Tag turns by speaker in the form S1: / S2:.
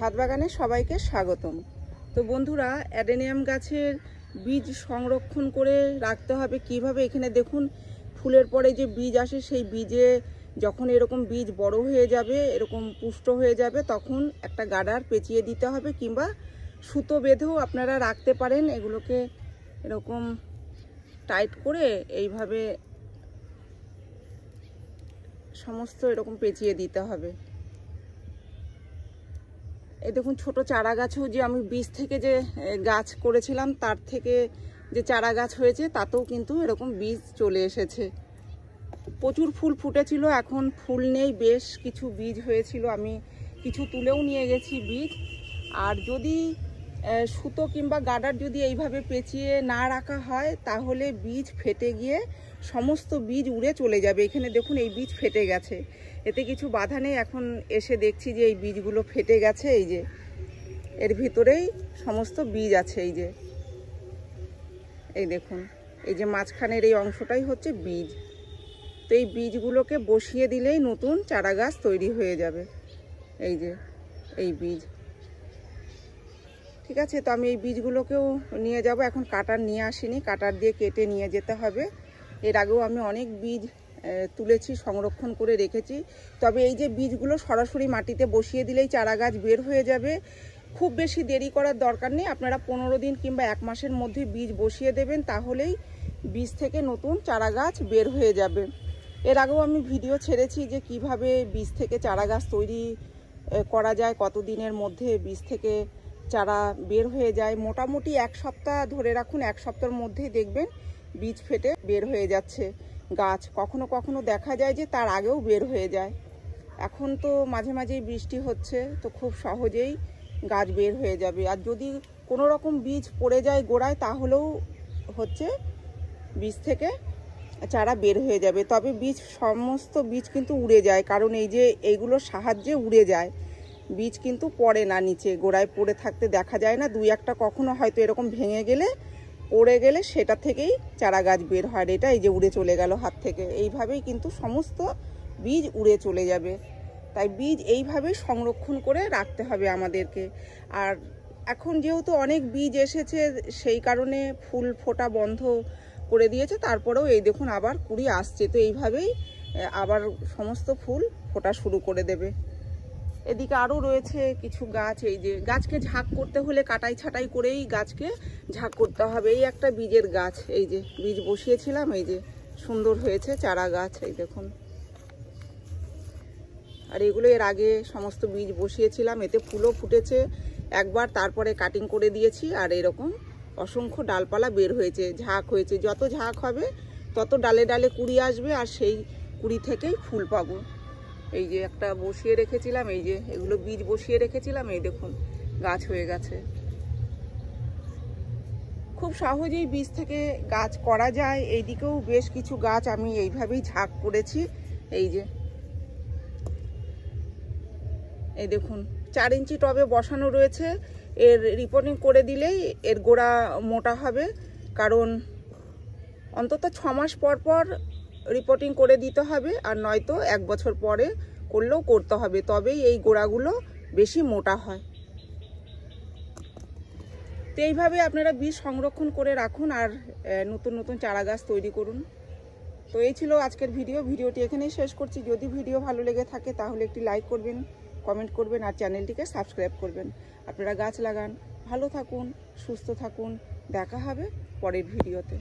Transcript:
S1: ছাদ বাগানে সবাইকে স্বাগতম। তো বন্ধুরা, অ্যাডেনিয়াম গাছের বীজ সংরক্ষণ করে রাখতে হবে কিভাবে। এখানে দেখুন ফুলের পরে যে বীজ আসে, সেই বীজে যখন এরকম বীজ বড় হয়ে যাবে, এরকম পুষ্ট হয়ে যাবে, তখন একটা গার্ডার পেঁচিয়ে দিতে হবে, কিংবা সুতো বেঁধেও আপনারা রাখতে পারেন। এগুলোকে এরকম টাইট করে এইভাবে সমস্ত এরকম পেঁচিয়ে দিতে হবে। এই দেখুন ছোট চারা গাছও যে আমি বীজ থেকে যে গাছ করেছিলাম, তার থেকে যে চারা গাছ হয়েছে, তাতেও কিন্তু এরকম বীজ চলে এসেছে। প্রচুর ফুল ফুটেছিল, এখন ফুল নেই, বেশ কিছু বীজ হয়েছিল, আমি কিছু তুলেও নিয়ে গেছি বীজ। আর যদি সুতো কিংবা গার্ডার যদি এইভাবে পেঁচিয়ে না রাখা হয়, তাহলে বীজ ফেটে গিয়ে সমস্ত বীজ উড়ে চলে যাবে। এখানে দেখুন এই বীজ ফেটে গেছে, এতে কিছু বাধা নেই। এখন এসে দেখছি যে এই বীজগুলো ফেটে গেছে, এই যে এর ভিতরেই সমস্ত বীজ আছে। এই দেখুন, এই যে মাঝখানের এই অংশটাই হচ্ছে বীজ। তো এই বীজগুলোকে বসিয়ে দিলেই নতুন চারা গাছ তৈরি হয়ে যাবে। এই যে এই বীজ, ঠিক আছে। তো আমি এই বীজগুলোকেও নিয়ে যাব। এখন কাটার নিয়ে আসিনি, কাটার দিয়ে কেটে নিয়ে যেতে হবে। এর আগেও আমি অনেক বীজ তুলেছি, সংরক্ষণ করে রেখেছি। তবে এই যে বীজগুলো সরাসরি মাটিতে বসিয়ে দিলেই চারা গাছ বের হয়ে যাবে। খুব বেশি দেরি করার দরকার নেই, আপনারা 15 দিন কিংবা 1 মাসের মধ্যে বীজ বসিয়ে দেবেন, তাহলেই বীজ থেকে নতুন চারা গাছ বের হয়ে যাবে। এর আগেও আমি ভিডিও ছেড়েছি যে কিভাবে বীজ থেকে চারা গাছ তৈরি করা যায়, কত দিনের মধ্যে বীজ থেকে চারা বের হয়ে যায়। মোটামুটি 1 সপ্তাহ ধরে রাখুন, 1 সপ্তাহের মধ্যেই দেখবেন বীজ ফেটে বের হয়ে যাচ্ছে গাছ। কখনো কখনো দেখা যায় যে তার আগেও বের হয়ে যায়। এখন তো মাঝে মাঝেই বৃষ্টি হচ্ছে, তো খুব সহজেই গাছ বের হয়ে যাবে। আর যদি কোনো রকম বীজ পড়ে যায় গোড়ায়, তাহলেও হচ্ছে বীজ থেকে চারা বের হয়ে যাবে। তবে সমস্ত বীজ কিন্তু উড়ে যায়, কারণ এই যে এইগুলোর সাহায্যে উড়ে যায়, বীজ কিন্তু পড়ে না নিচে, গোড়ায় পড়ে থাকতে দেখা যায় না। 2-1টা কখনো হয়তো এরকম ভেঙে গেলে, পড়ে গেলে, সেটা থেকেই চারা গাছ বের হয়। এটা এই যে উড়ে চলে গেল হাত থেকে, এইভাবেই কিন্তু সমস্ত বীজ উড়ে চলে যাবে। তাই বীজ এইভাবেই সংরক্ষণ করে রাখতে হবে আমাদেরকে। আর এখন যেহেতু অনেক বীজ এসেছে, সেই কারণে ফুল ফোটা বন্ধ করে দিয়েছে, তারপরেও এই দেখুন আবার কুড়ি আসছে। তো এইভাবেই আবার সমস্ত ফুল ফোটা শুরু করে দেবে। এদিকে আরও রয়েছে কিছু গাছ। এই যে গাছকে ঝাঁক করতে হলে কাটাই ছাটাই করেই গাছকে ঝাঁক করতে হবে। এই একটা বীজের গাছ, এই যে বীজ বসিয়েছিলাম, এই যে সুন্দর হয়েছে চারা গাছ, এই দেখুন। আর এগুলো এর আগে সমস্ত বীজ বসিয়েছিলাম, এতে ফুলও ফুটেছে একবার, তারপরে কাটিং করে দিয়েছি। আর এরকম অসংখ্য ডালপালা বের হয়েছে, ঝাঁক হয়েছে। যত ঝাঁক হবে তত ডালে ডালে কুড়ি আসবে, আর সেই কুড়ি থেকেই ফুল পাবো। এই যে একটা বসিয়ে রেখেছিলাম, এই যে এগুলো বীজ বসিয়ে রেখেছিলাম, এই দেখুন গাছ হয়ে গেছে। খুব সহজেই বীজ থেকে গাছ করা যায়। এইদিকেও বেশ কিছু গাছ আমি এইভাবেই ঝাঁক করেছি। এই দেখুন 4 ইঞ্চি টবে বসানো রয়েছে। এর রিপোর্টিং করে দিলেই এর গোড়া মোটা হবে, কারণ অন্তত 6 মাস পর পর রিপোর্টিং করে দিতে হবে, আর নয়তো 1 বছর পরে করলেও করতে হবে, তবেই এই গোড়াগুলো বেশি মোটা হয়। তো এইভাবে আপনারা বীজ সংরক্ষণ করে রাখুন, আর নতুন নতুন চারা গাছ তৈরি করুন। তো এই ছিল আজকের ভিডিওটি এখানেই শেষ করছি। যদি ভিডিও ভালো লেগে থাকে তাহলে একটি লাইক করবেন, কমেন্ট করবেন, আর চ্যানেলটিকে সাবস্ক্রাইব করবেন। আপনারা গাছ লাগান, ভালো থাকুন, সুস্থ থাকুন। দেখা হবে পরের ভিডিওতে।